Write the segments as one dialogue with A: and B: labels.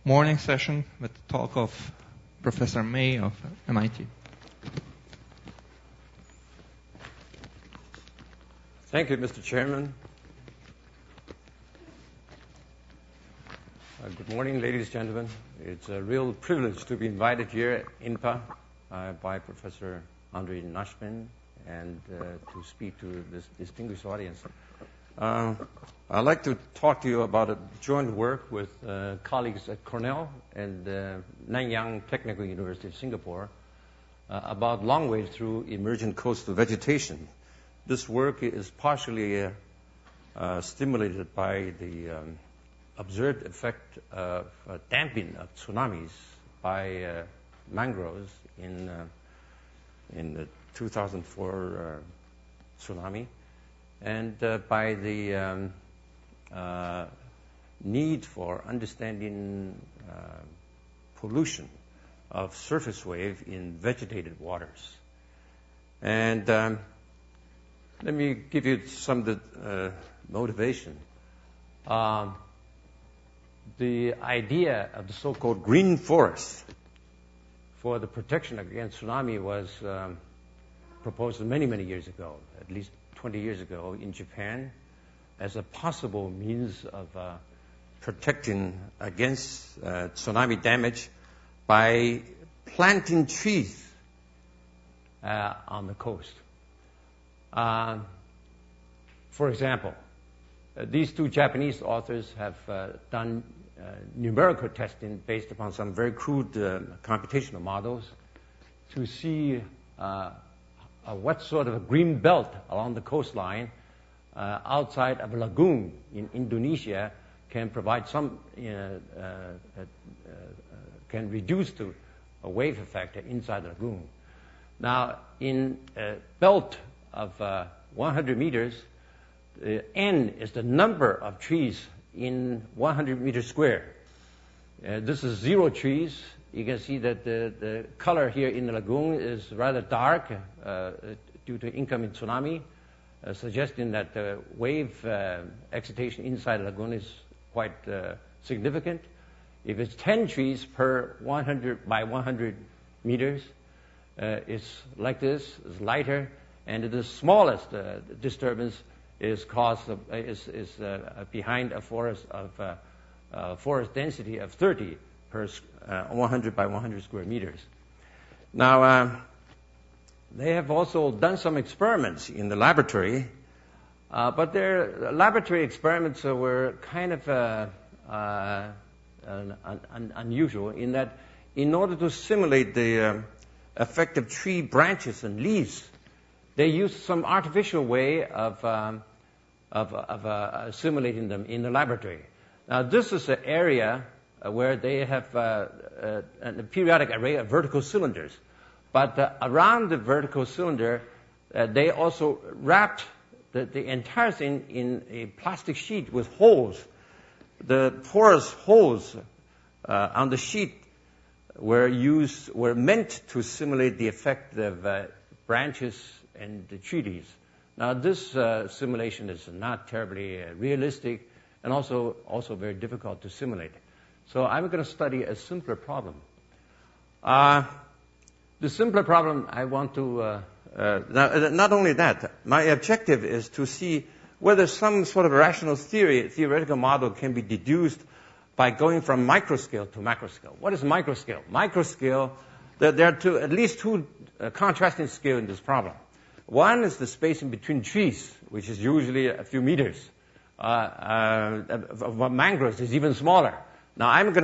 A: morning session with the talk of Professor May of MIT.
B: Thank you, Mr. Chairman. Good morning, ladies and gentlemen. It's a real privilege to be invited here at IMPA by Professor Andrei Nashmin and to speak to this distinguished audience. I'd like to talk to you about a joint work with colleagues at Cornell and Nanyang Technical University of Singapore about long wave through emergent coastal vegetation. This work is partially stimulated by the observed effect of damping of tsunamis by mangroves in the 2004 tsunami, and by the need for understanding pollution of surface wave in vegetated waters. And let me give you some of the motivation. The idea of the so-called green forest for the protection against tsunami was proposed many, many years ago, at least 20 years ago in Japan, as a possible means of protecting against tsunami damage by planting trees on the coast. For example, these two Japanese authors have done numerical testing based upon some very crude computational models to see what sort of a green belt along the coastline outside of a lagoon in Indonesia can provide some, can reduce the wave effect inside the lagoon. Now, in a belt of 100 meters, N is the number of trees in 100 meters square. This is 0 trees. You can see that the color here in the lagoon is rather dark due to incoming tsunami, suggesting that the wave excitation inside the lagoon is quite significant. If it's 10 trees per 100 by 100 meters, it's like this, it's lighter, and the smallest disturbance is caused behind a forest of forest density of 30 per 100 by 100 square meters. Now, they have also done some experiments in the laboratory, but their laboratory experiments were kind of unusual in that in order to simulate the effect of tree branches and leaves, they used some artificial way of simulating them in the laboratory. Now, this is an area where they have a periodic array of vertical cylinders. But around the vertical cylinder, they also wrapped the entire thing in a plastic sheet with holes. The porous holes on the sheet were meant to simulate the effect of branches and the trees. Now, this simulation is not terribly realistic and also very difficult to simulate. So I'm going to study a simpler problem. The simpler problem I want to... not only that, my objective is to see whether some sort of rational theoretical model can be deduced by going from microscale to macroscale. What is microscale? Microscale, there are at least two contrasting scales in this problem. One is the spacing between trees, which is usually a few meters. Mangroves is even smaller. Now, I'm going to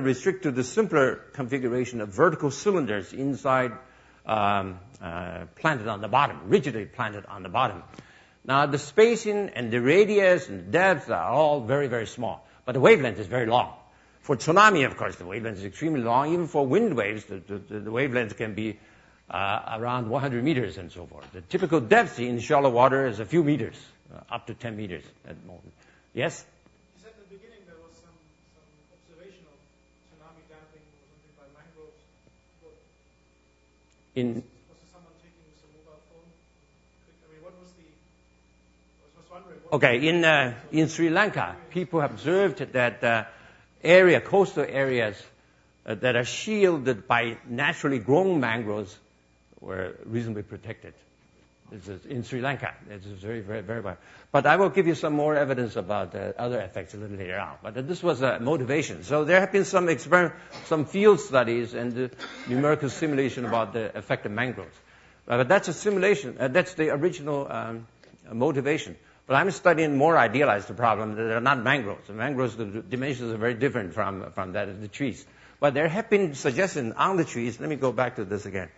B: restrict to the simpler configuration of vertical cylinders inside, planted on the bottom, rigidly planted on the bottom. Now, the spacing and the radius and the depth are all very, very small, but the wavelength is very long. For tsunami, of course, the wavelength is extremely long. Even for wind waves, the wavelength can be around 100 meters and so forth. The typical depth in shallow water is a few meters, up to 10 meters at the moment. Yes?
C: You said at the beginning there was some observation of tsunami damping or something by mangroves. Was there someone taking some mobile phone? I mean, what was the... I was just wondering...
B: Okay, in Sri Lanka, people have observed that coastal areas that are shielded by naturally grown mangroves were reasonably protected. This is in Sri Lanka. This is very, very, very well. But I will give you some more evidence about other effects a little later on. But this was a motivation. So there have been some field studies and numerical simulation about the effect of mangroves. But that's a simulation. That's the original motivation. But I'm studying more idealized problem that are not mangroves. The mangroves, the dimensions are very different from that of the trees. But there have been suggestions on the trees. Let me go back to this again.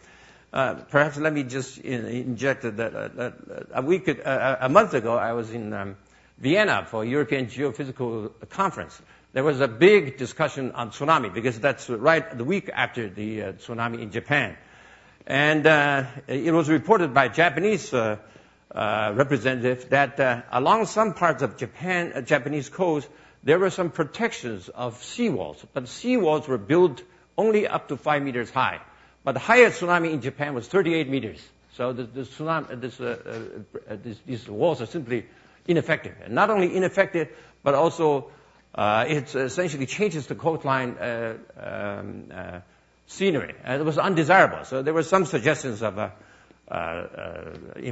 B: Perhaps let me just inject that a month ago I was in Vienna for a European Geophysical Conference. There was a big discussion on tsunami because that's right the week after the tsunami in Japan. And it was reported by a Japanese representative that along some parts of Japanese coast, there were some protections of seawalls. But seawalls were built only up to 5 meters high. But the highest tsunami in Japan was 38 meters. So the tsunami, these walls are simply ineffective. And not only ineffective, but also it essentially changes the coastline scenery. It was undesirable. So there were some suggestions of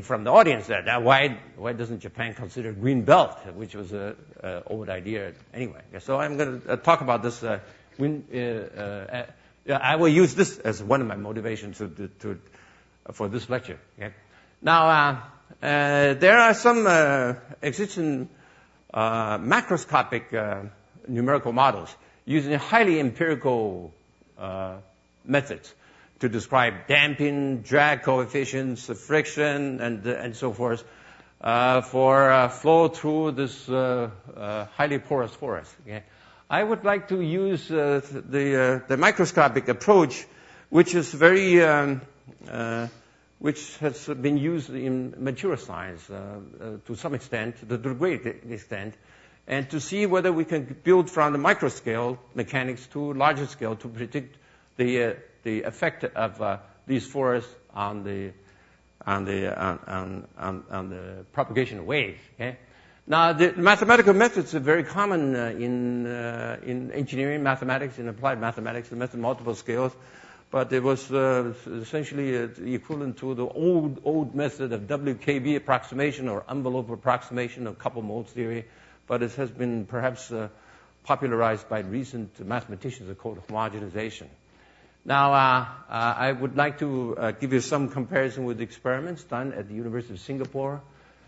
B: from the audience that why doesn't Japan consider Greenbelt, which was an old idea anyway. So I'm going to talk about this. I will use this as one of my motivations for this lecture. Okay? Now, there are some existing macroscopic numerical models using highly empirical methods to describe damping, drag coefficients, friction, and so forth for flow through this highly porous forest. Okay? I would like to use the microscopic approach, which is which has been used in material science to some extent, to a great extent, and to see whether we can build from the micro scale mechanics to larger scale to predict the effect of these forests on the propagation of waves. Okay? Now, the mathematical methods are very common in engineering mathematics, in applied mathematics, the method multiple scales. But it was essentially equivalent to the old method of WKB approximation or envelope approximation or couple modes theory. But it has been perhaps popularized by recent mathematicians called homogenization. Now, I would like to give you some comparison with experiments done at the University of Singapore.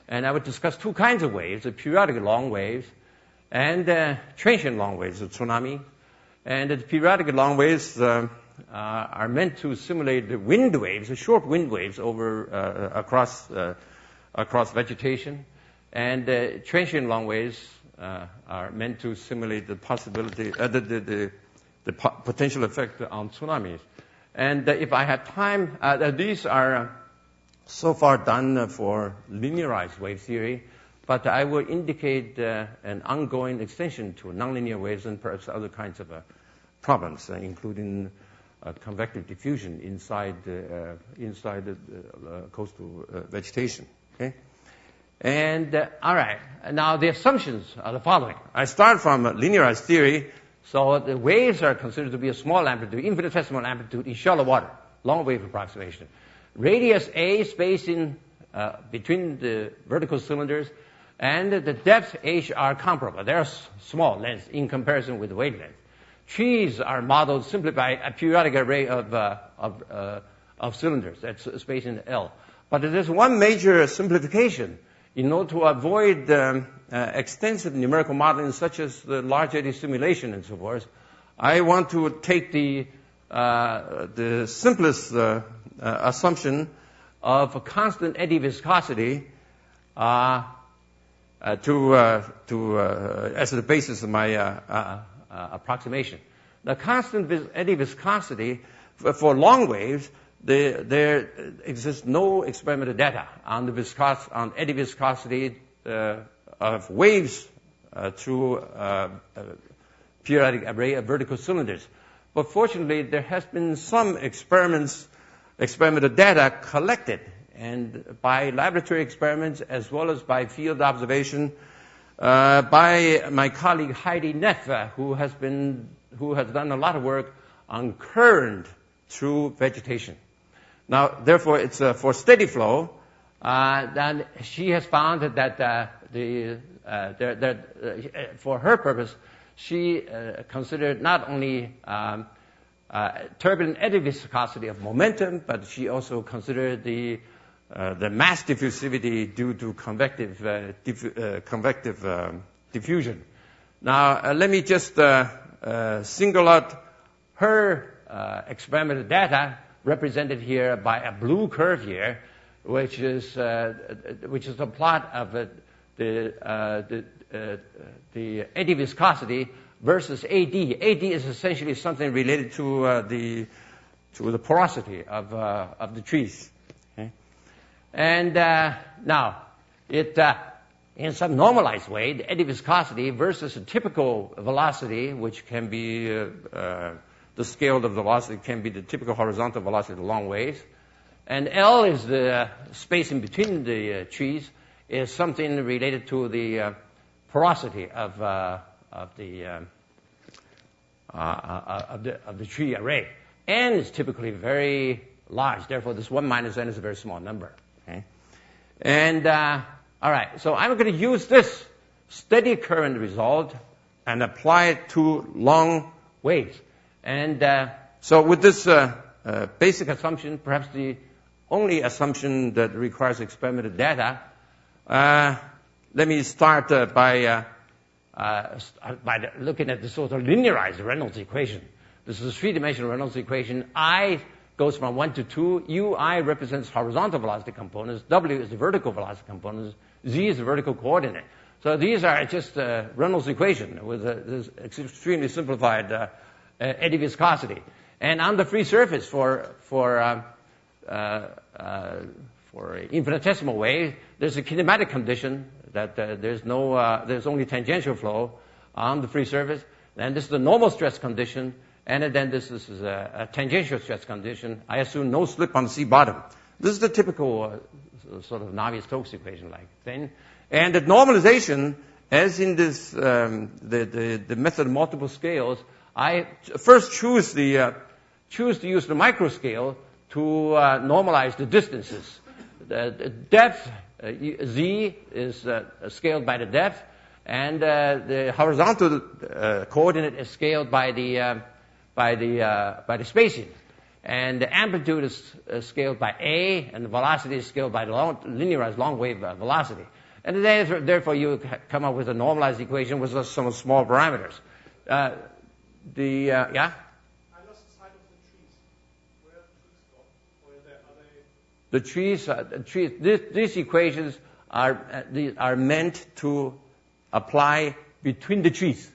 B: And I would discuss two kinds of waves, the periodic long waves and transient long waves, the tsunami. And the periodic long waves are meant to simulate the wind waves, the short wind waves over across vegetation. And transient long waves are meant to simulate the possibility, the potential effect on tsunamis. And if I have time, these are so far done for linearized wave theory, but I will indicate an ongoing extension to nonlinear waves and perhaps other kinds of problems, including convective diffusion inside the coastal vegetation. Okay? And all right, now the assumptions are the following. I start from linearized theory. So the waves are considered to be a small amplitude, infinitesimal amplitude in shallow water, long wave approximation. Radius A spacing between the vertical cylinders and the depth H are comparable. They're small lengths in comparison with the wavelength. Trees are modeled simply by a periodic array of cylinders. That's spacing L. But there's one major simplification. In order to avoid extensive numerical modeling such as the large eddy simulation and so forth, I want to take the simplest assumption of a constant eddy viscosity as the basis of my approximation. The constant eddy viscosity for long waves, there exists no experimental data on on eddy viscosity of waves through a periodic array of vertical cylinders. But fortunately, there has been some experimental data collected, and by laboratory experiments as well as by field observation, by my colleague Heidi Neff, who has done a lot of work on current through vegetation. Now, therefore, it's for steady flow. Then she has found that for her purpose, she considered not only turbulent eddy viscosity of momentum, but she also considered the mass diffusivity due to convective diffusion. Now, let me just single out her experimental data, represented here by a blue curve here, which is a plot of the eddy viscosity versus AD. AD is essentially something related to the porosity of the trees. Okay? And now, in some normalized way, the eddy viscosity versus a typical velocity, which can be the scale of the velocity can be the typical horizontal velocity of the long waves, and L is the space in between the trees, is something related to the porosity of the tree array. N is typically very large. Therefore, this 1 minus n is a very small number. Okay? And all right, so I'm going to use this steady current result and apply it to long waves. And so with this basic assumption, perhaps the only assumption that requires experimental data, let me start by looking at the sort of linearized Reynolds equation. This is a three-dimensional Reynolds equation. I goes from 1 to 2. Ui represents horizontal velocity components. W is the vertical velocity components. Z is the vertical coordinate. So these are just Reynolds equation with this extremely simplified eddy viscosity. And on the free surface for infinitesimal wave, there's a kinematic condition that there's only tangential flow on the free surface. And this is the normal stress condition, and then this is a tangential stress condition. I assume no slip on C bottom. This is the typical sort of Navier-Stokes equation-like thing. And the normalization, as in this the method of multiple scales, I first choose to use the microscale to normalize the distances. The depth Z is scaled by the depth, and the horizontal coordinate is scaled by the spacing, and the amplitude is scaled by A, and the velocity is scaled by the linearized long wave velocity. And therefore, you come up with a normalized equation with some small parameters.
C: I lost sight of the trees. Where are the trees gone? Or are they?
B: The trees. These equations are meant to apply between the trees.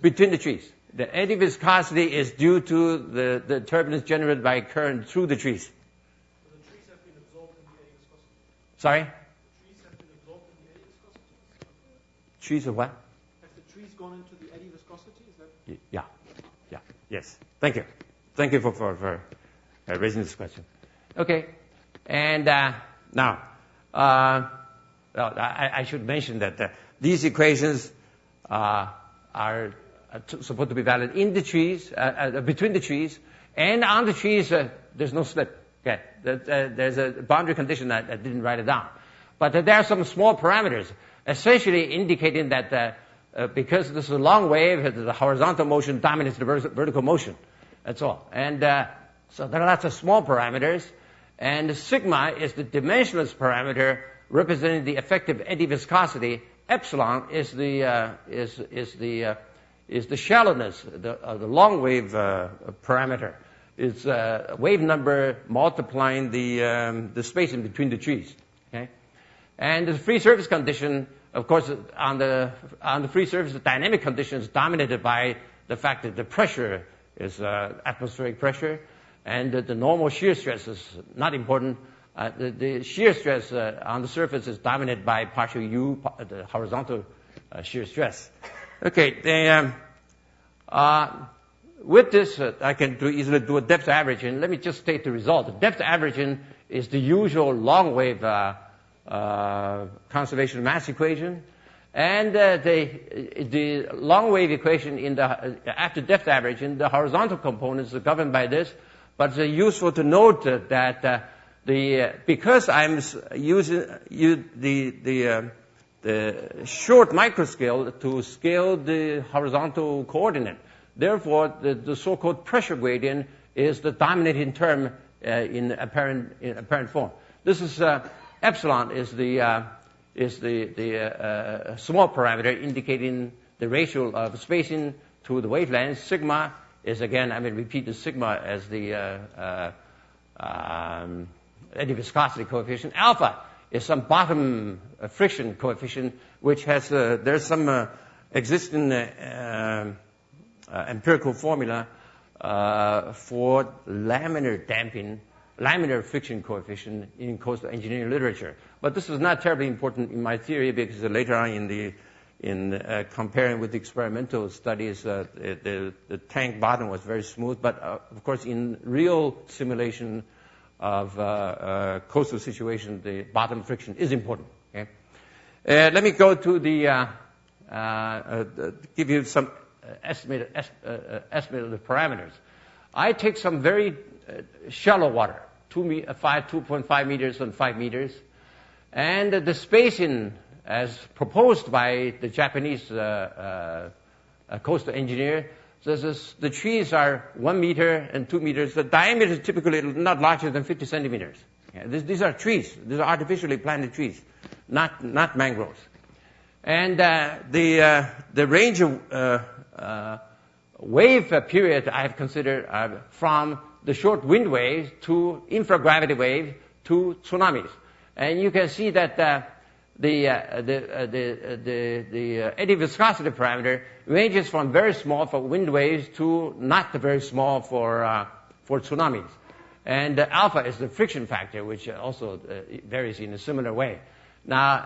B: Between the trees. The eddy viscosity is due to the turbulence generated by current through the trees.
C: So the trees have been absorbed in the eddy viscosity.
B: Sorry?
C: The trees have been absorbed in the eddy viscosity.
B: Trees of what?
C: Have the trees gone into the eddy viscosity? Is that?
B: Yeah. Yes. Thank you for raising this question. Okay. And now, I should mention that these equations are supposed to be valid in the trees, between the trees, and on the trees. There's no slip. Okay. There's a boundary condition that I didn't write it down, but there are some small parameters, essentially indicating that because this is a long wave, the horizontal motion dominates the vertical motion. That's all. And so there are lots of small parameters, and sigma is the dimensionless parameter representing the effective eddy viscosity. Epsilon is the shallowness, the long wave parameter. It's wave number multiplying the space in between the trees. Okay, and the free surface condition, of course, on the free surface, the dynamic condition is dominated by the fact that the pressure is atmospheric pressure, and the normal shear stress is not important. The shear stress on the surface is dominated by partial U, the horizontal shear stress. Okay, with this, I can easily do a depth averaging. Let me just state the result. The depth averaging is the usual long wave conservation mass equation. And the long wave equation in the after depth average in the horizontal components are governed by this. But it's useful to note that because I'm using the short microscale to scale the horizontal coordinate, therefore the so-called pressure gradient is the dominating term in apparent form. This is epsilon is the small parameter indicating the ratio of spacing to the wavelength. Sigma is, again, I will repeat the sigma as the Eddy viscosity coefficient. Alpha is some bottom friction coefficient, which has there's some existing empirical formula for laminar friction coefficient in coastal engineering literature. But this is not terribly important in my theory because later on in comparing with the experimental studies, the tank bottom was very smooth. But of course, in real simulation of coastal situation, the bottom friction is important. Okay? Let me go to the give you some estimate of the parameters. I take some very shallow water, 2.5 meters and 5 meters, and the spacing as proposed by the Japanese coastal engineer. So the trees are 1 meter and 2 meters. The diameter is typically not larger than 50 centimeters. Yeah, these are trees. These are artificially planted trees, not mangroves. And the range of wave period I have considered from the short wind waves to infragravity wave to tsunamis. And you can see that the Eddy viscosity parameter ranges from very small for wind waves to not very small for tsunamis. And alpha is the friction factor, which also varies in a similar way. Now,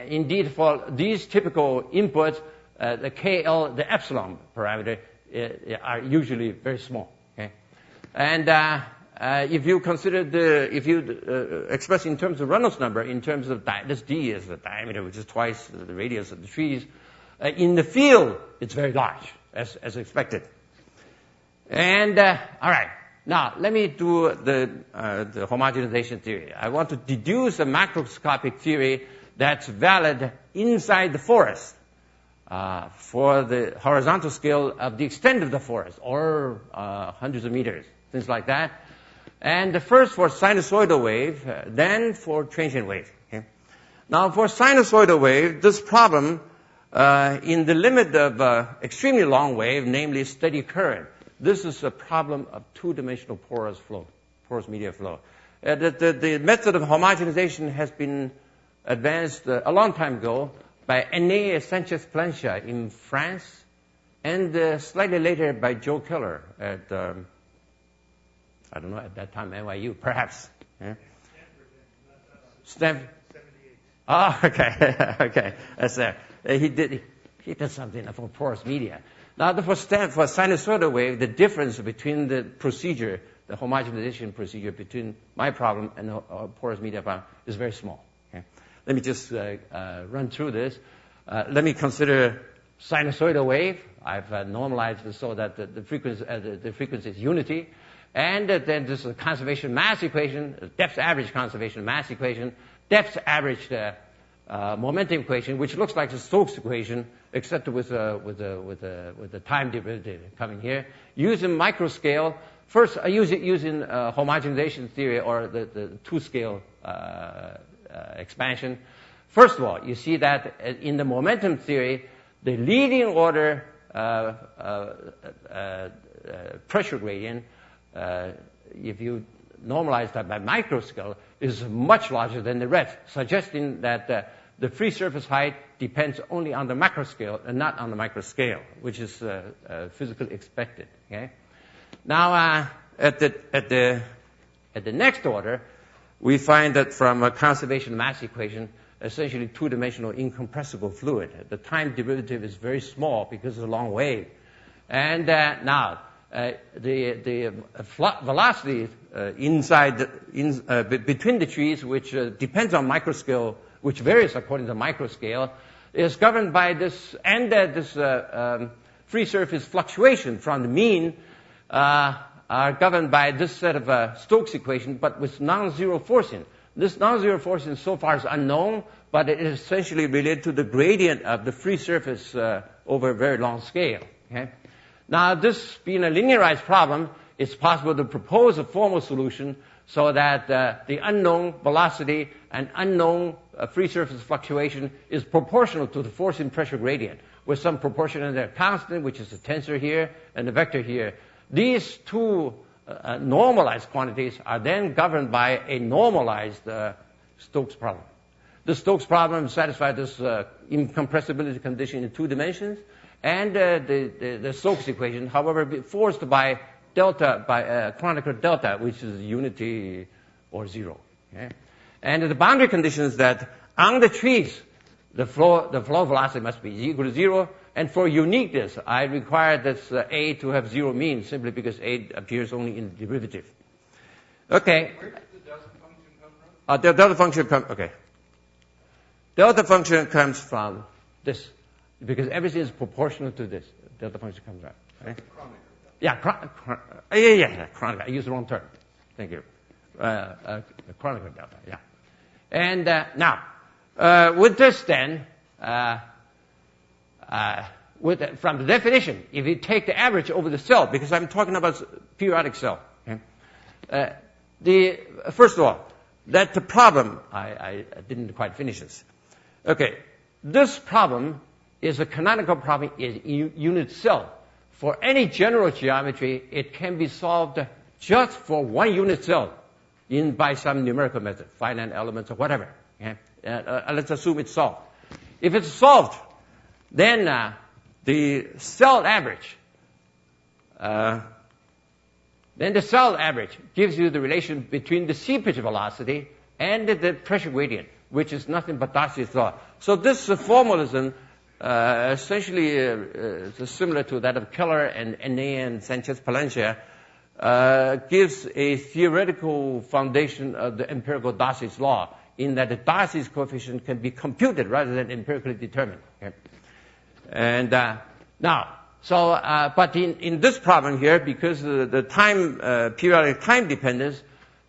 B: indeed, for these typical inputs, the KL, the epsilon parameter, are usually very small. Okay? And if you consider if you express in terms of Reynolds number, in terms of this D is the diameter, which is twice the radius of the trees, in the field, it's very large, as expected. And all right, now let me do the homogenization theory. I want to deduce a macroscopic theory that's valid inside the forest for the horizontal scale of the extent of the forest, or hundreds of meters, things like that. And the first for sinusoidal wave, then for transient wave. Okay? Now, for sinusoidal wave, this problem in the limit of extremely long wave, namely steady current, this is a problem of two-dimensional porous media flow. The method of homogenization has been advanced a long time ago by Aimé Sanchez-Plancha in France, and slightly later by Joe Keller at I don't know, at that time, NYU, perhaps. Yeah? Stanford. 78. Oh, okay. Okay. That's there. He did something for porous media. Now, for sinusoidal wave, the difference between the procedure, the homogenization procedure between my problem and the porous media problem is very small. Okay? Let me just run through this. Let me consider sinusoidal wave. I've normalized it so that the frequency is unity. And then this is a conservation mass equation, depth average conservation mass equation, depth average momentum equation, which looks like the Stokes equation, except with the time derivative coming here. Using microscale, first I use it using homogenization theory or the two-scale expansion. First of all, you see that in the momentum theory, the leading order pressure gradient, if you normalize that by microscale, is much larger than the rest, suggesting that the free surface height depends only on the macroscale and not on the microscale, which is physically expected. Okay. Now, at the next order, we find that from a conservation mass equation, essentially two-dimensional incompressible fluid. The time derivative is very small because it's a long wave, and now. The velocity between the trees, which depends on microscale, which varies according to microscale, is governed by this, and this free surface fluctuation from the mean are governed by this set of Stokes equation, but with non-zero forcing. This non-zero forcing so far is unknown, but it is essentially related to the gradient of the free surface over a very long scale. Okay? Now, this being a linearized problem, it's possible to propose a formal solution so that the unknown velocity and unknown free surface fluctuation is proportional to the forcing pressure gradient, with some proportion in there constant, which is the tensor here, and the vector here. These two normalized quantities are then governed by a normalized Stokes problem. The Stokes problem satisfies this incompressibility condition in 2 dimensions, and the Stokes equation, however, forced by delta, by Kronecker delta, which is unity or 0. Okay? And the boundary condition is that on the trees, the flow velocity must be equal to 0. And for uniqueness, I require this A to have 0 mean, simply because A appears only in the derivative. Okay.
A: Where does the delta function come from?
B: The delta function comes, okay. Delta function comes from this, because everything is proportional to this. Delta function comes out. Okay? Yeah, Kronecker. I used the wrong term. Thank you. Kronecker delta, yeah. And now, with this then, from the definition, if you take the average over the cell, because I'm talking about periodic cell, okay? First of all, that the problem, I didn't quite finish this. Okay, this problem is a canonical problem in unit cell. For any general geometry, it can be solved just for one unit cell by some numerical method, finite elements or whatever. Okay? Let's assume it's solved. If it's solved, then the cell average, gives you the relation between the sea pitch velocity and the pressure gradient, which is nothing but Darcy's law. So this formalism essentially is similar to that of Keller and Ney and Sanchez-Palencia, gives a theoretical foundation of the empirical Darcy's law, in that the Darcy's coefficient can be computed rather than empirically determined. Okay? And but in this problem here, because the time periodic time dependence,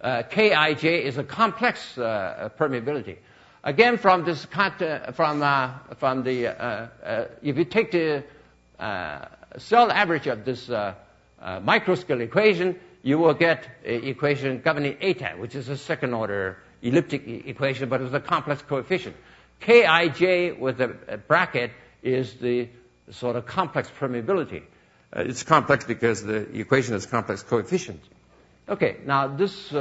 B: Kij is a complex permeability. Again, from this if you take the cell average of this microscale equation, you will get an equation governing eta, which is a second order elliptic equation, but it's a complex coefficient. Kij with a bracket is the sort of complex permeability. It's complex because the equation is complex coefficient. Okay, now this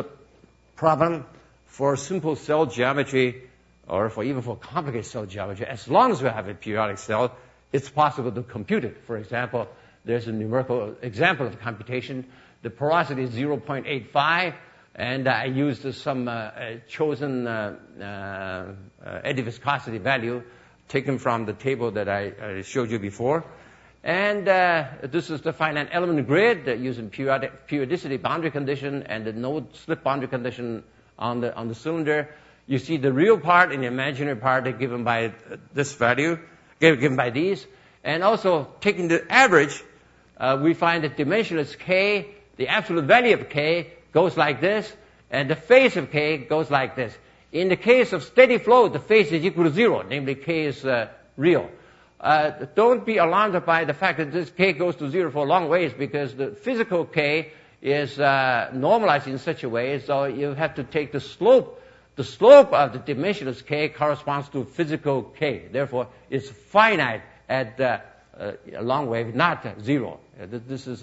B: problem for simple cell geometry, or even for complicated cell geometry, as long as we have a periodic cell, it's possible to compute it. For example, there's a numerical example of computation. The porosity is 0.85, and I used some chosen Eddy Viscosity value taken from the table that I showed you before. And this is the finite element grid using periodicity boundary condition and the node slip boundary condition on the cylinder. You see the real part and the imaginary part are given by this value, given by these. And also, taking the average, we find that dimensionless k, the absolute value of k, goes like this, and the phase of k goes like this. In the case of steady flow, the phase is equal to 0, namely k is real. Don't be alarmed by the fact that this k goes to 0 for a long ways, because the physical k is normalized in such a way, so you have to take the slope. The slope of the dimensionless k corresponds to physical k. Therefore, it's finite at a long wave, not 0. This is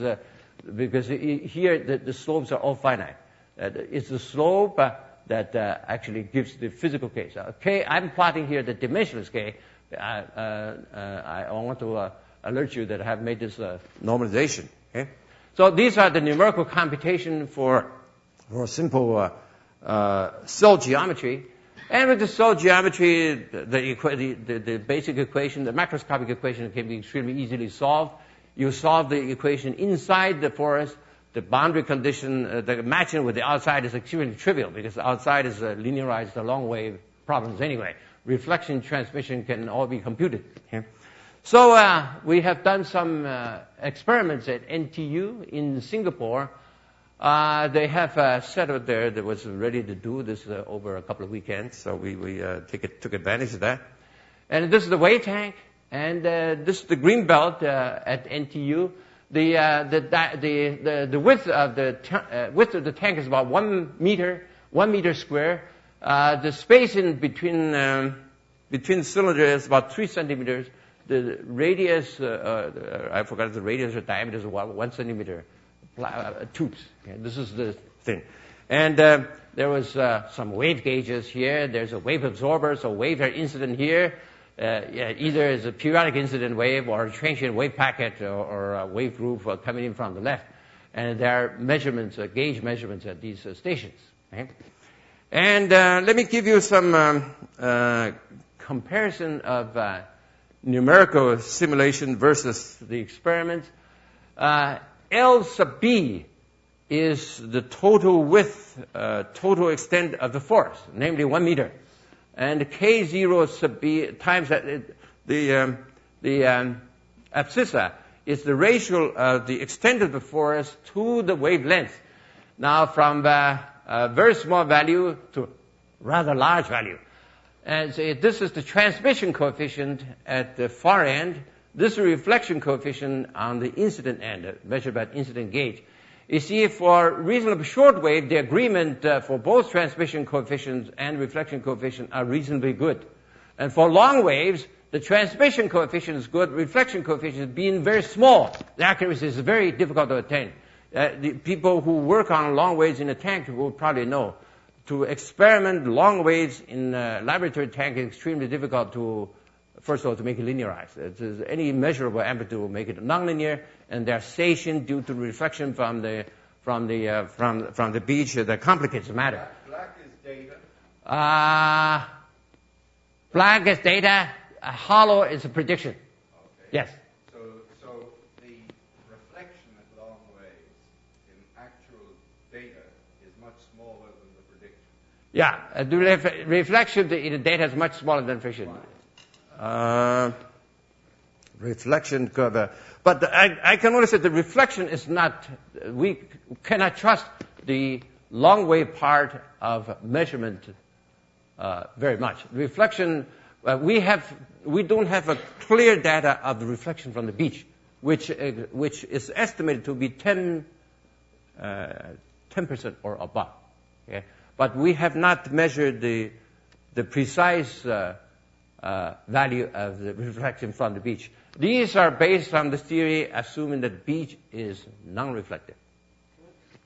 B: because here the slopes are all finite. It's the slope that actually gives the physical k. So k, I'm plotting here the dimensionless k. I want to alert you that I have made this normalization. Okay? So these are the numerical computation for simple cell geometry. And with the cell geometry, the basic equation, the macroscopic equation, can be extremely easily solved. You solve the equation inside the forest. The boundary condition, the matching with the outside is extremely trivial, because the outside is linearized the long wave problems anyway. reflection, transmission can all be computed. Okay? So we have done some experiments at NTU in Singapore. They have a setup there that was ready to do this over a couple of weekends, so we took advantage of that. And this is the wave tank, and this is the Greenbelt at NTU. The width of the tank is about 1 meter square. The space in between cylinders is about 3 centimeters. The radius, I forgot the radius or diameter is 1 centimeter tubes. Okay, this is the thing. And there was some wave gauges here. There's a wave absorber, so wave incident here. Either is a periodic incident wave or a transient wave packet or a wave group coming in from the left. And there are measurements, gauge measurements at these stations. Okay? And let me give you some comparison of numerical simulation versus the experiment. L sub B is the total width, total extent of the forest, namely 1 meter. And K0 sub B times the abscissa is the ratio of the extent of the forest to the wavelength. Now from a very small value to rather large value. And so this is the transmission coefficient at the far end. This is the reflection coefficient on the incident end, measured by incident gauge. You see, for reasonably short wave, the agreement for both transmission coefficients and reflection coefficient are reasonably good. And for long waves, the transmission coefficient is good, reflection coefficient being very small. The accuracy is very difficult to attain. The people who work on long waves in a tank will probably know. To experiment long waves in a laboratory tank is extremely difficult to, first of all, to make it linearized. Any measurable amplitude will make it nonlinear, and they're stationed due to reflection from the beach that complicates the matter.
D: Black is data.
B: Black is data. Hollow is a prediction.
D: Okay.
B: Yes.
D: So the reflection at long waves in actual data is much smaller than the prediction.
B: Yeah, the reflection in the data is much smaller than friction. Reflection curve. But I can only say the reflection is not, we cannot trust the long wave part of measurement very much. Reflection, we don't have a clear data of the reflection from the beach, which is estimated to be 10% or above. Okay? But we have not measured the precise value of the reflection from the beach. These are based on the theory assuming that the beach is non-reflective.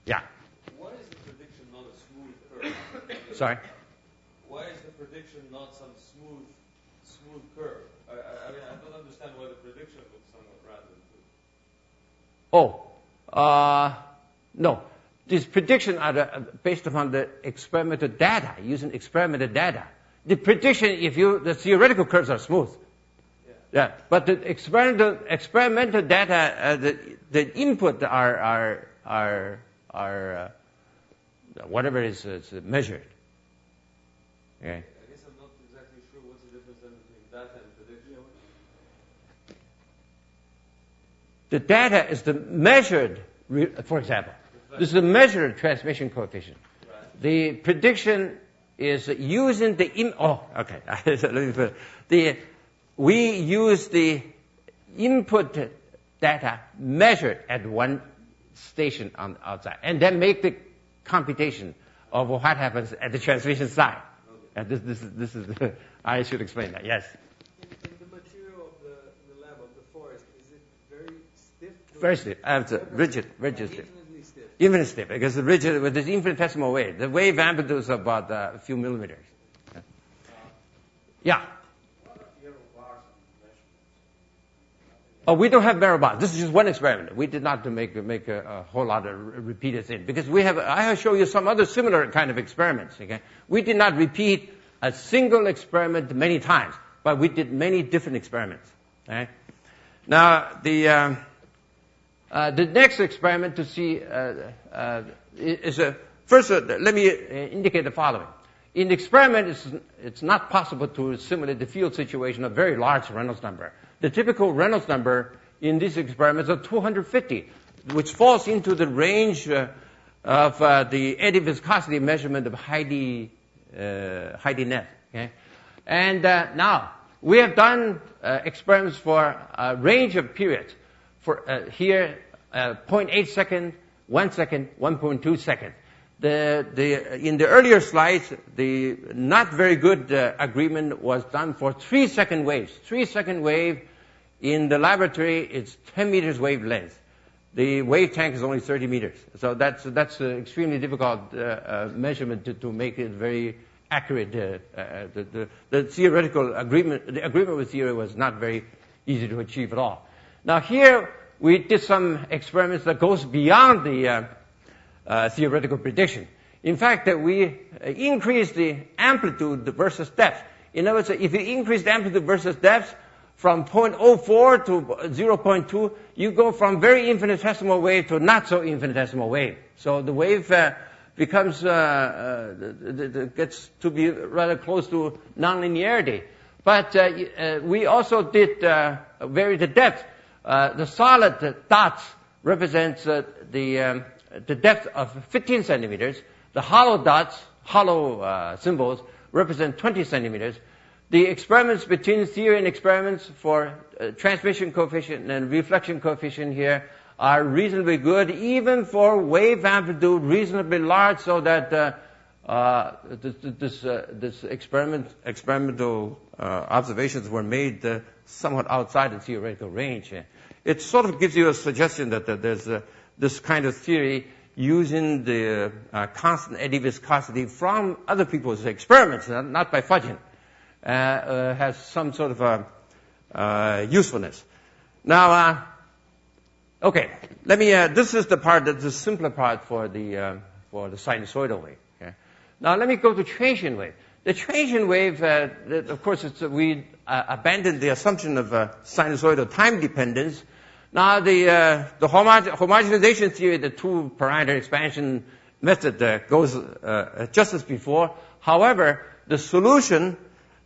B: Yeah?
E: Why is the prediction not a smooth curve?
B: Sorry?
E: Why is the prediction not some smooth curve? I mean, I don't understand why the prediction looks somewhat random.
B: No. These predictions are based upon the experimental data, using experimental data. The prediction, the theoretical curves are smooth. Yeah, but the experimental data, the input are whatever is measured. Okay.
E: I guess I'm not exactly sure what's the difference between data and prediction.
B: The data is the measured, for example, this is the measured transmission coefficient.
E: Right.
B: The prediction is using we use the input data measured at one station on outside, and then make the computation of what happens at the transmission side. Okay. This is I should explain that. Yes.
C: In the material of the lab of the forest, is it very stiff?
B: Very stiff. Rigid stiff.
C: Infinitely stiff.
B: Infinitely stiff, because the rigid with this infinitesimal wave. The wave amplitude is about a few millimeters. Yeah. Oh, we don't have mirror bars. This is just one experiment. We did not make a whole lot of repeated things, because I have shown you some other similar kind of experiments. Okay, we did not repeat a single experiment many times, but we did many different experiments. Okay? Now the next experiment to see is first. Let me indicate the following: in the experiment, it's not possible to simulate the field situation of very large Reynolds number. The typical Reynolds number in these experiments are 250, which falls into the range of the Eddy viscosity measurement of Heidi net. Okay? And now, we have done experiments for a range of periods. For here, 0.8 second, 1 second, 1.2 second. In the earlier slides, the not very good agreement was done for 3-second waves. 3-second wave in the laboratory, it's 10 meters wavelength. The wave tank is only 30 meters. So that's an extremely difficult measurement to make it very accurate. The theoretical agreement, the agreement with theory was not very easy to achieve at all. Now here, we did some experiments that goes beyond the theoretical prediction. In fact, we increased the amplitude versus depth. In other words, if you increase the amplitude versus depth from 0.04 to 0.2, you go from very infinitesimal wave to not so infinitesimal wave. So the wave becomes gets to be rather close to nonlinearity. But we also did vary the depth. The solid dots represents the depth of 15 centimeters. The hollow dots, hollow symbols, represent 20 centimeters. The experiments between theory and experiments for transmission coefficient and reflection coefficient here are reasonably good, even for wave amplitude reasonably large, so that this experimental observations were made somewhat outside the theoretical range. It sort of gives you a suggestion that there's this kind of theory using the constant eddy viscosity from other people's experiments, not by fudging, has some sort of usefulness. Now, okay, let me. This is the part that's the simpler part for the sinusoidal wave. Okay? Now, let me go to transient wave. The transient wave, of course, we abandoned the assumption of sinusoidal time dependence. Now, the homogenization theory, the two-parameter expansion method goes just as before. However, the solution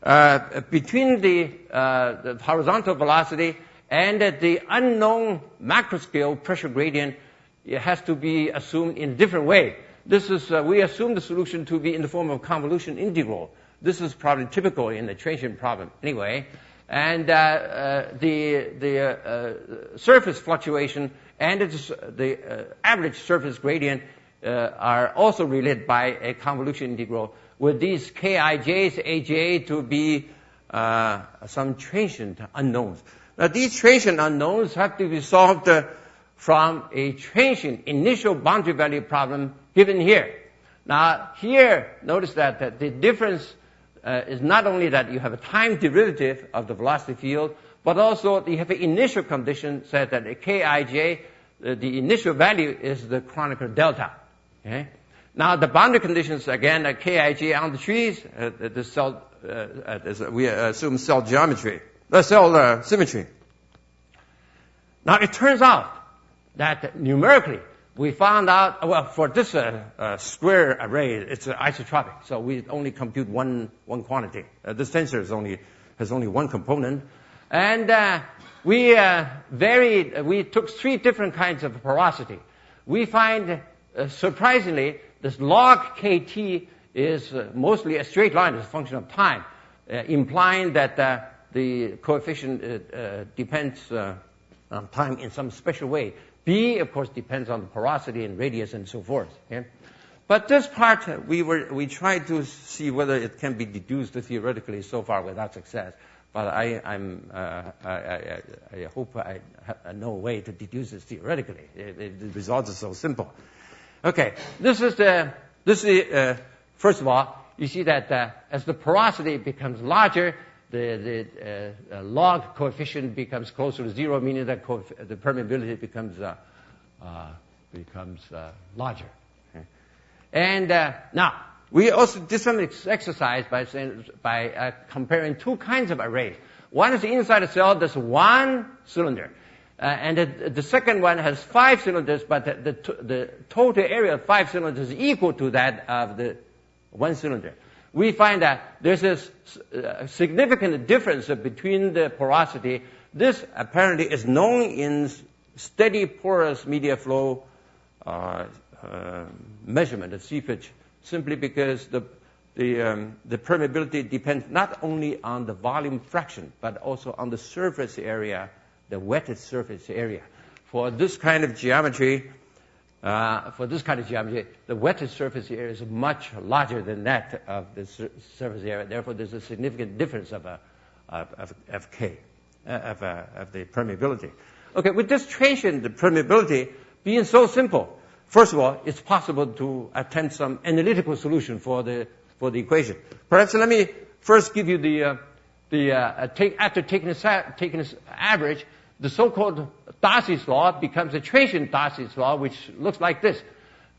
B: between the horizontal velocity and the unknown macroscale pressure gradient, it has to be assumed in a different way. This is we assume the solution to be in the form of convolution integral. This is probably typical in the transient problem anyway. And the surface fluctuation and the average surface gradient are also related by a convolution integral, with these Kij's, Aj to be some transient unknowns. Now, these transient unknowns have to be solved from a transient initial boundary value problem given here. Now, here, notice that the difference is not only that you have a time derivative of the velocity field, but also you have an initial condition said that a Kij, the initial value is the Kronecker delta. Okay? Now, the boundary conditions, again, Kij on the trees, the cell, we assume cell geometry, cell symmetry. Now, it turns out that numerically, we found out, well, for this square array, it's isotropic, so we only compute one quantity. This tensor has only one component. And we took 3 different kinds of porosity. We find, surprisingly, this log kt is mostly a straight line as a function of time, implying that the coefficient depends on time in some special way. B, of course, depends on the porosity and radius and so forth. Okay? But this part, we tried to see whether it can be deduced theoretically so far without success. But I hope I know a way to deduce this theoretically. The results are so simple. Okay, this is first of all, you see that as the porosity becomes larger, the log coefficient becomes closer to 0, meaning that the permeability becomes larger. Okay. And now, we also did some exercise by comparing 2 kinds of arrays. One is inside a cell, there's 1 cylinder. And the second one has 5 cylinders, but the total area of 5 cylinders is equal to that of the 1 cylinder. we find that there's a significant difference between the porosity. This apparently is known in steady porous media flow measurement of seepage, simply because the permeability depends not only on the volume fraction, but also on the surface area, the wetted surface area. For this kind of geometry, the wetted surface area is much larger than that of the surface area. Therefore, there's a significant difference of the permeability. Okay, with this transient permeability being so simple, first of all, it's possible to attempt some analytical solution for the equation. Perhaps let me first give you after taking this average, the so-called Darcy's law becomes a transient Darcy's law, which looks like this.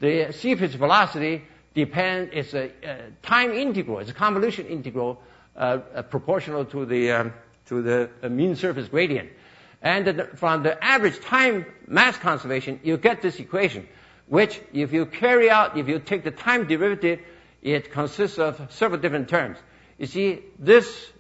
B: The seepage velocity it's a time integral. It's a convolution integral proportional to the mean surface gradient. And from the average time mass conservation, you get this equation, which if you take the time derivative, it consists of several different terms. You see, this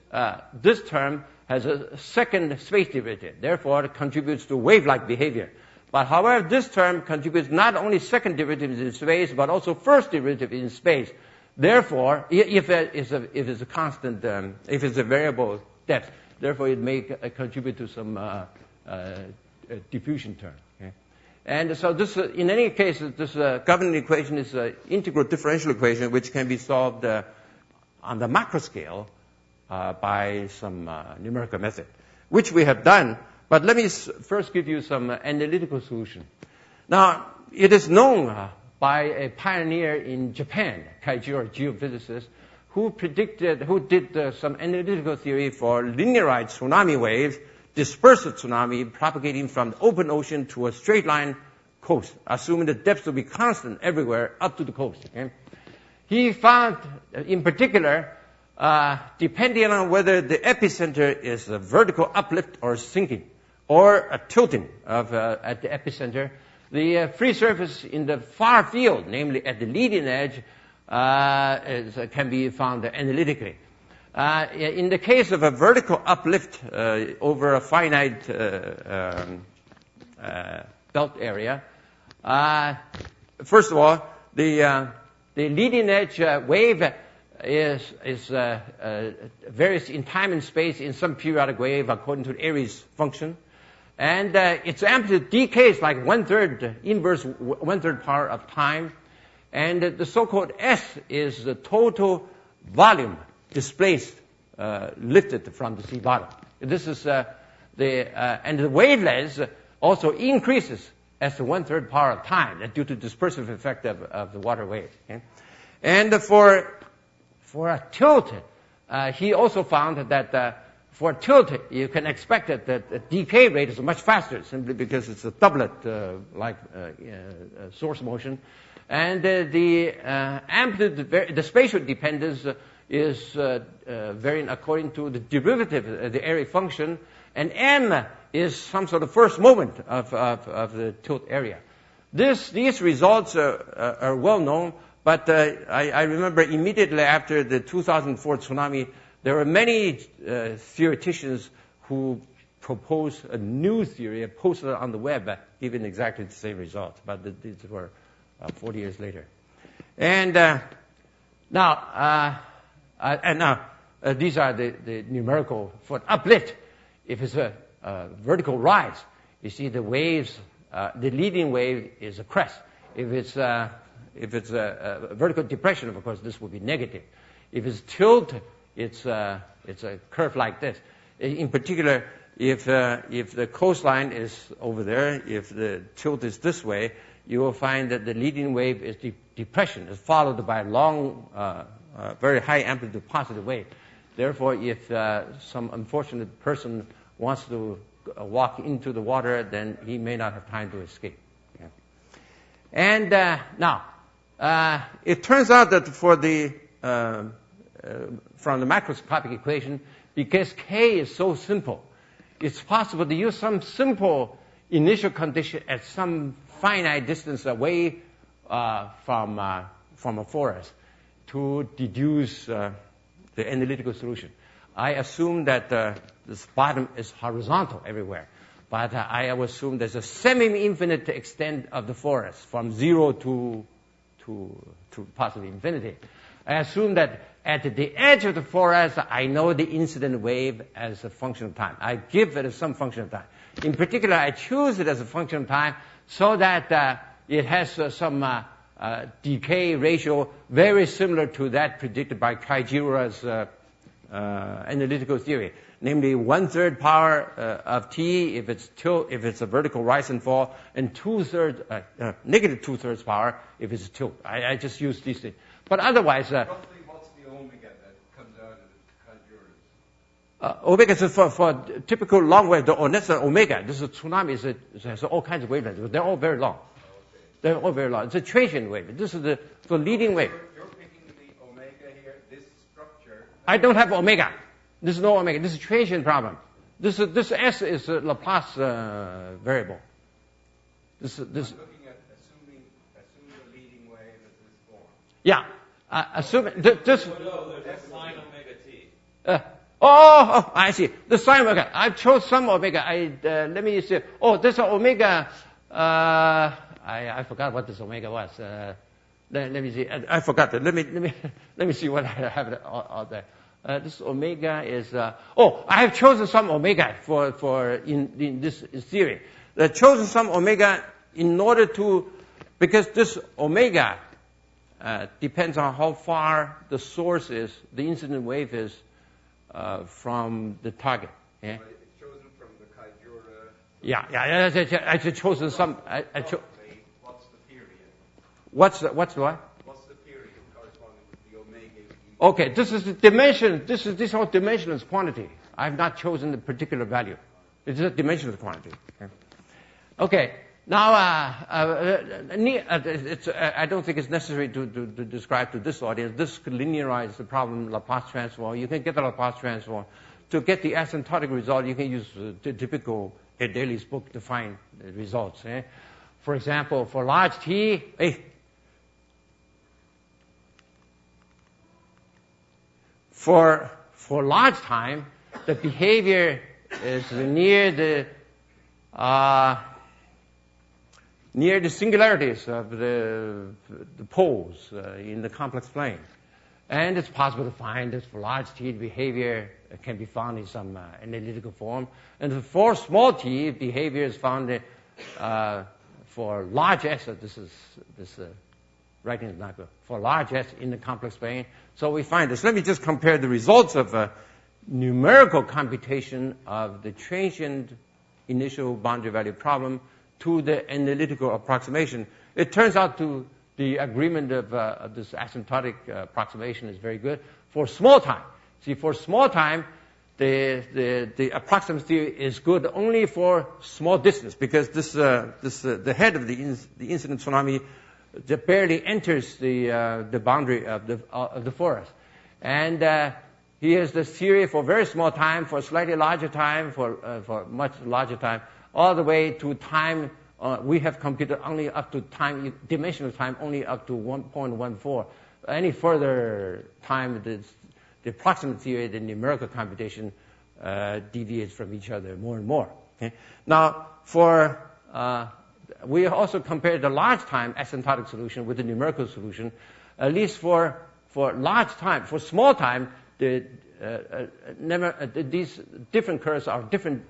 B: term has a second space derivative. Therefore, it contributes to wave-like behavior. But however, this term contributes not only second derivatives in space, but also first derivative in space. Therefore, if it's a constant, if it's a variable depth, therefore it may contribute to some diffusion term. Okay? And so this, in any case, this governing equation is an integral differential equation which can be solved on the macro scale by some numerical method, which we have done. But let me first give you some analytical solution. Now, it is known by a pioneer in Japan, Kaijiro, a geophysicist, who did some analytical theory for linearized tsunami waves, dispersive tsunami propagating from the open ocean to a straight line coast, assuming the depth will be constant everywhere up to the coast. Okay? He found, in particular, depending on whether the epicenter is a vertical uplift or sinking, or a tilting at the epicenter, the free surface in the far field, namely at the leading edge, can be found analytically. In the case of a vertical uplift over a finite belt area, first of all, the leading edge wave is varies in time and space in some periodic wave according to the Airy's function. And its amplitude decays like inverse one-third power of time. And the so-called S is the total volume displaced, lifted from the sea bottom. This is and the wavelength also increases as the one-third power of time due to dispersive effect of the water wave. Okay? And for a tilt, he also found that for a tilt, you can expect that the decay rate is much faster, simply because it's a doublet source motion. And the amplitude, the spatial dependence is varying according to the derivative of the Airy function, and m is some sort of first moment of the tilt area. These results are well known, but I remember immediately after the 2004 tsunami, there were many theoreticians who proposed a new theory, posted on the web, giving exactly the same results, but these were 40 years later. And now these are the numerical for uplift. If it's a vertical rise, you see the waves, the leading wave is a crest. If it's a vertical depression, of course, this will be negative. If it's tilt, it's a curve like this. In particular, if the coastline is over there, if the tilt is this way, you will find that the leading wave is depression, is followed by a long, very high amplitude positive wave. Therefore, if some unfortunate person wants to walk into the water, then he may not have time to escape. Okay. And now, it turns out that for the from the macroscopic equation, because K is so simple, it's possible to use some simple initial condition at some finite distance away from a forest to deduce the analytical solution. I assume that this bottom is horizontal everywhere, but I will assume there's a semi-infinite extent of the forest from 0 to possibly infinity. I assume that at the edge of the forest, I know the incident wave as a function of time. I give it as some function of time. In particular, I choose it as a function of time so that it has some decay ratio very similar to that predicted by Kaijira's analytical theory, namely 1/3 power of t if it's a vertical rise and fall, and negative 2/3 power if it's a tilt. I just use these things. But otherwise,
D: roughly, what's the omega that comes out of Kaijira's?
B: Omega is for typical long wave. That's an omega. This is a tsunami. It has all kinds of wavelengths. They're all very long. They're all very long. It's a transient wave. This is the leading wave.
D: You're picking the omega here, this structure.
B: I don't have omega. This is no omega. This is a transient problem. This S is a Laplace variable. This.
D: I'm looking at assuming the leading wave is this form.
B: Yeah. Assuming this.
E: There's a sine omega t.
B: I see. The sine omega. I chose some omega. Let me see. There's an omega. I forgot what this omega was. Let me see. I forgot that. Let me see what I have out there. This omega is. I have chosen some omega for in this theory. I've chosen some omega in order to, because this omega depends on how far the source is, the incident wave is from the target. Yeah.
D: It's chosen from the Kaijira.
B: Yeah. I just chosen some.
D: What's the period?
B: What's the what?
D: What's the period corresponding with the omega?
B: Okay, this is the dimension. This whole dimensionless quantity. I have not chosen the particular value. It's a dimensionless quantity. Okay. Now, I don't think it's necessary to describe to this audience. This could linearize the problem Laplace transform. You can get the Laplace transform. To get the asymptotic result, you can use the typical Daly's book to find the results. For example, for large t, for large time, the behavior is near the singularities of the poles in the complex plane. And it's possible to find that for large t, behavior can be found in some analytical form. And for small t, behavior is found for large s. This writing is not good. For large s in the complex plane. So we find this. Let me just compare the results of numerical computation of the transient initial boundary value problem to the analytical approximation. It turns out the agreement of this asymptotic approximation is very good for small time. See, for small time, the approximate theory is good only for small distance, because the head of the incident tsunami barely enters the boundary of the forest, and here's the theory for very small time, for slightly larger time, for much larger time, all the way to time. We have computed only up to time, dimensional time, only up to 1.14. Any further time, the approximate theory, the numerical computation, deviates from each other more and more. Okay? Now, we also compared the large time asymptotic solution with the numerical solution. At least for large time, for small time, these different curves are different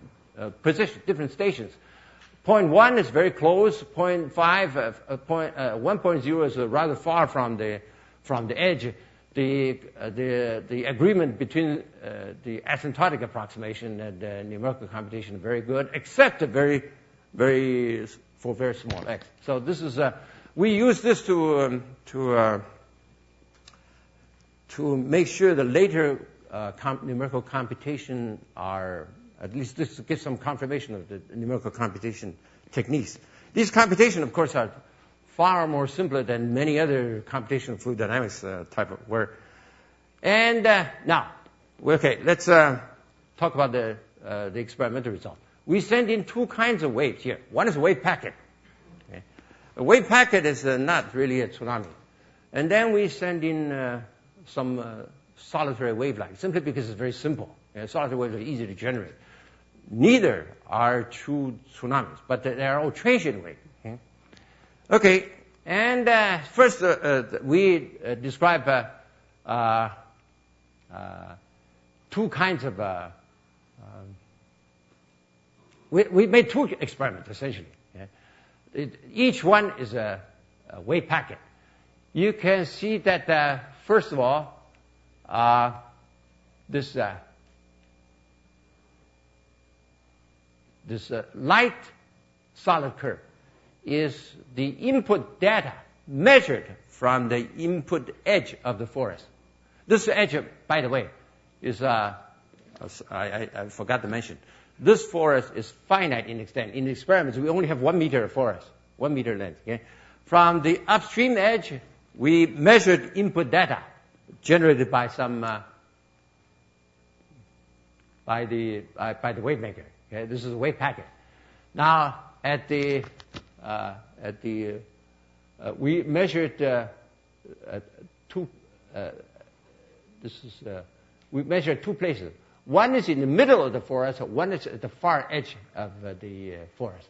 B: positions, different stations. 0.1 is very close. 0.5, 1.0 is rather far from the edge. The agreement between the asymptotic approximation and the numerical computation is very good, except for very small x. So this is we use this to make sure the later numerical computation are. At least this gives some confirmation of the numerical computation techniques. These computations, of course, are far more simpler than many other computational fluid dynamics type of work. And now, okay, let's talk about the experimental result. We send in two kinds of waves here. One is a wave packet. Okay? A wave packet is not really a tsunami. And then we send in some solitary wavelength, simply because it's very simple. Solitary waves are easy to generate. Neither are true tsunamis, but they are all transient waves. Okay, and first we describe two kinds of... we made two experiments, essentially. Each one is a wave packet. You can see that, first of all, this light solid curve is the input data measured from the input edge of the forest. This edge, by the way, is, I forgot to mention, this forest is finite in extent. In experiments, we only have 1 meter of forest, 1 meter length. Okay? From the upstream edge, we measured input data generated by some by the wave maker. Okay? This is a wave packet. Now, we measured we measured two places. One is in the middle of the forest, one is at the far edge of the forest.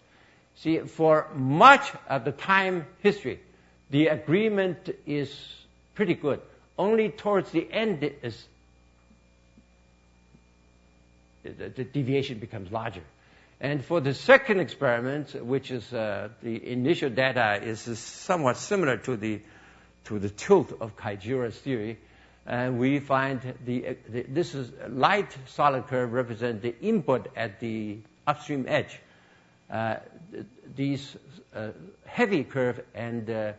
B: See, for much of the time history, the agreement is pretty good. Only towards the end the deviation becomes larger. And for the second experiment, which is the initial data is somewhat similar to the tilt of Kaijira's theory, and we find this is light solid curve represent the input at the upstream edge. These heavy curve and the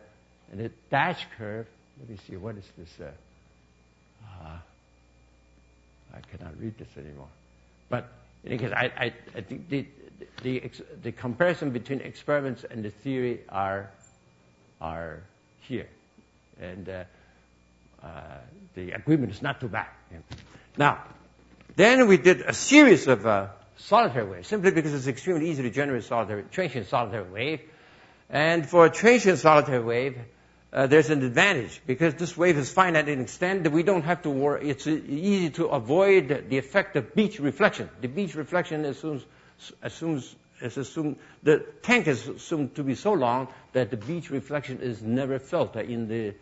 B: dash curve. Let me see, what is this? I cannot read this anymore. But in any case, I think the comparison between experiments and the theory are here, and the agreement is not too bad. Now, then we did a series of solitary waves, simply because it's extremely easy to generate transient solitary wave. And for a transient solitary wave, there's an advantage, because this wave is finite in extent that we don't have to worry. It's easy to avoid the effect of beach reflection. The beach reflection assumes the tank is assumed to be so long that the beach reflection is never felt in the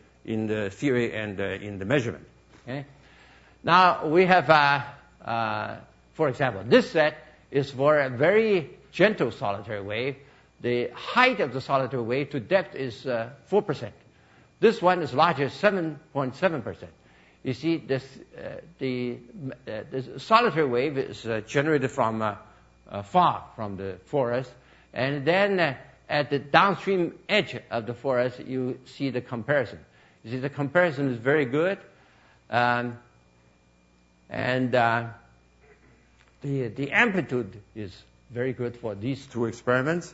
B: theory and in the measurement. Okay? Now we have, for example, this set is for a very gentle solitary wave. The height of the solitary wave to depth is 4%. This one is larger, 7.7%. You see, the solitary wave is generated from far from the forest, and then at the downstream edge of the forest, you see the comparison. You see, the comparison is very good, and the amplitude is very good for these two experiments.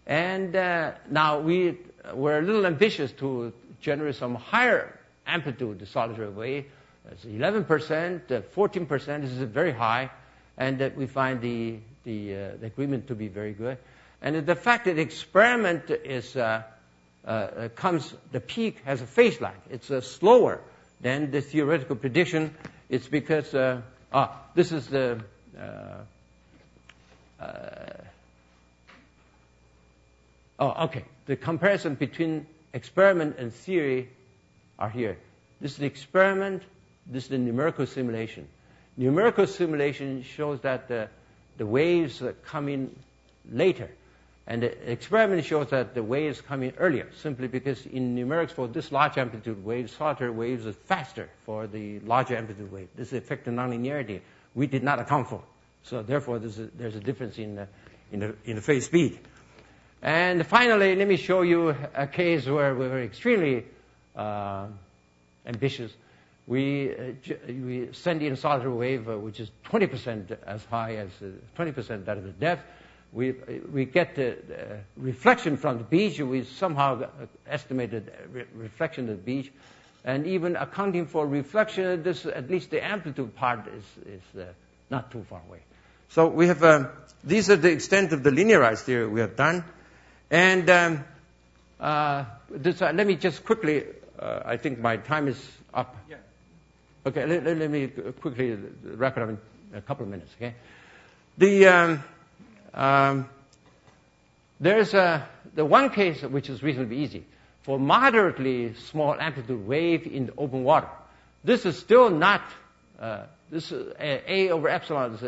B: And now we were a little ambitious to generate some higher amplitude solitary wave. It's 11%, 14%. This is very high, and that we find the agreement to be very good. And the fact that the experiment is the peak has a phase lag. It's slower than the theoretical prediction. It's because this is the okay. The comparison between experiment and theory are here. This is the experiment. This is the numerical simulation. Numerical simulation shows that the waves come in later, and the experiment shows that the waves come in earlier, simply because in numerics for this large amplitude wave, solitary waves are faster for the larger amplitude wave. This is the effect of nonlinearity we did not account for. So therefore, there's a difference in the phase speed. And finally, let me show you a case where we were extremely ambitious. We send in a solitary wave which is 20% as high as 20% that of the depth. We get the reflection from the beach. We somehow estimated reflection of the beach, and even accounting for reflection, this at least the amplitude part is not too far away. So we have these are the extent of the linearized theory we have done. And let me just quickly I think my time is up.
A: Yeah.
B: Okay, let me quickly wrap it up in a couple of minutes, okay? There's the one case which is reasonably easy. For moderately small amplitude wave in the open water, this is still not, A over epsilon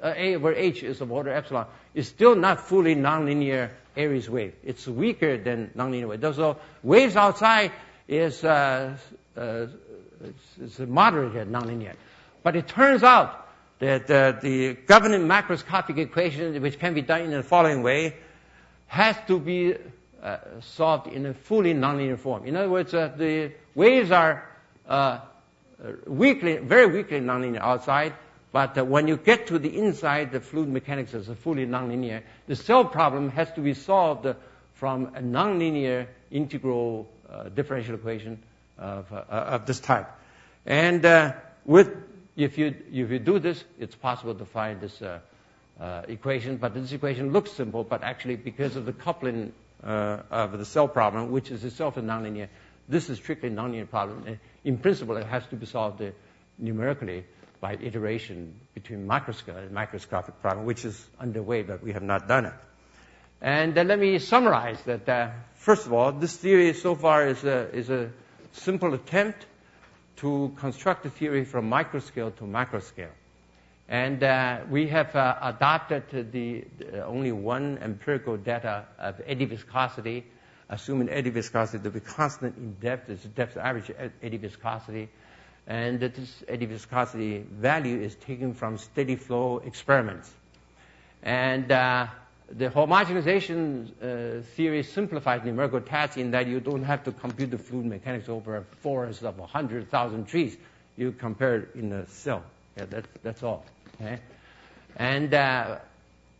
B: A over H is of order epsilon, is still not fully nonlinear Airy's wave. It's weaker than nonlinear wave. So waves outside is moderate nonlinear. But it turns out that the governing macroscopic equation, which can be done in the following way, has to be solved in a fully nonlinear form. In other words, the waves are very weakly nonlinear outside, but when you get to the inside, the fluid mechanics is fully nonlinear. The cell problem has to be solved from a nonlinear integral differential equation of this type. And if you do this, it's possible to find this equation. But this equation looks simple, but actually because of the coupling of the cell problem, which is itself a nonlinear, this is strictly a nonlinear problem. In principle, it has to be solved numerically by iteration between microscopic problem, which is underway, but we have not done it. And let me summarize that. First of all, this theory so far is a simple attempt to construct a theory from microscale to macroscale. And we have adopted the only one empirical data of eddy viscosity, assuming eddy viscosity to be constant in depth. It's depth average eddy viscosity. And that this eddy viscosity value is taken from steady flow experiments. And the homogenization theory simplifies numerical tasks in that you don't have to compute the fluid mechanics over a forest of 100,000 trees. You compare it in a cell. Yeah, that's all. Okay? And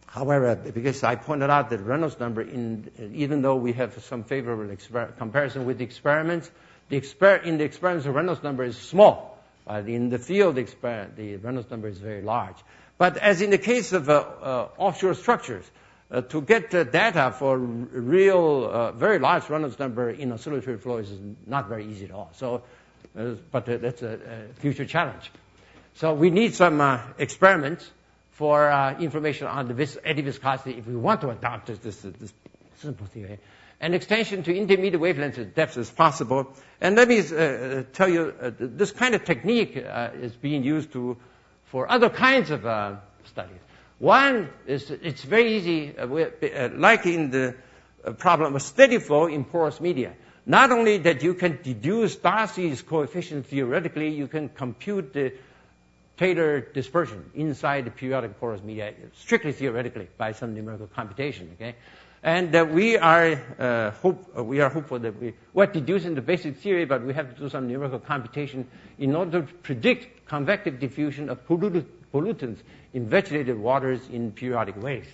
B: however, because I pointed out that Reynolds number, even though we have some favorable comparison with the experiments, in the experiments, the Reynolds number is small. In the field experiment, the Reynolds number is very large. But as in the case of offshore structures, to get data for real, very large Reynolds number in oscillatory flow is not very easy at all. So, but that's a future challenge. So we need some experiments for information on the eddy viscosity if we want to adopt this simple theory. An extension to intermediate wavelength depths is possible. And let me tell you, this kind of technique is being used for other kinds of studies. One is it's very easy, like in the problem of steady flow in porous media. Not only that you can deduce Darcy's coefficient theoretically, you can compute the Taylor dispersion inside the periodic porous media, strictly theoretically by some numerical computation. Okay, and we are hopeful that we're deducing the basic theory, but we have to do some numerical computation in order to predict convective diffusion of pollutants in vegetated waters in periodic waves.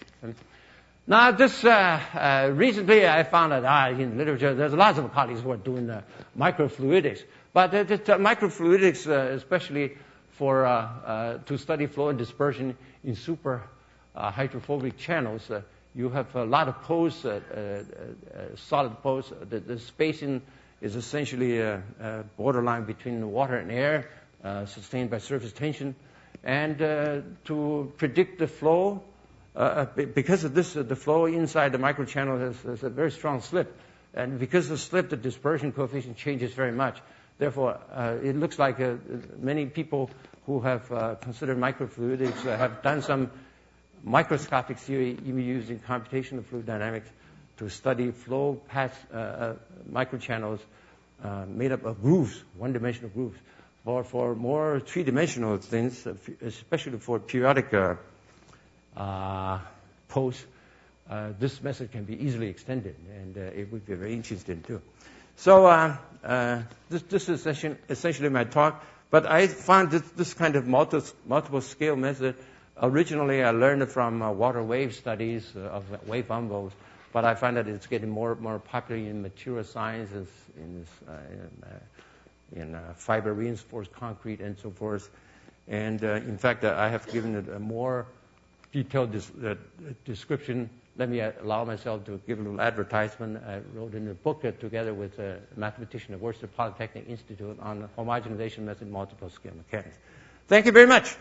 B: Now, this recently I found that in literature there's lots of colleagues who are doing microfluidics, but microfluidics, especially for to study flow and dispersion in super hydrophobic channels, you have a lot of pores, solid pores. The spacing is essentially a borderline between water and air, sustained by surface tension. And to predict the flow, because of this, the flow inside the microchannel has a very strong slip. And because of the slip, the dispersion coefficient changes very much. Therefore, it looks like many people who have considered microfluidics have done some microscopic theory, even using computational fluid dynamics, to study flow past microchannels made up of grooves, one-dimensional grooves. Or for more three-dimensional things, especially for periodic posts, this method can be easily extended, and it would be very interesting too. So this is essentially my talk. But I found this kind of multiple scale method. Originally, I learned it from water wave studies of wave envelopes, but I find that it's getting more popular in material sciences, in fiber reinforced concrete and so forth. And in fact, I have given it a more detailed description let me allow myself to give a little advertisement. I wrote in a book together with a mathematician at Worcester Polytechnic Institute on homogenization method multiple scale mechanics. Thank you very much.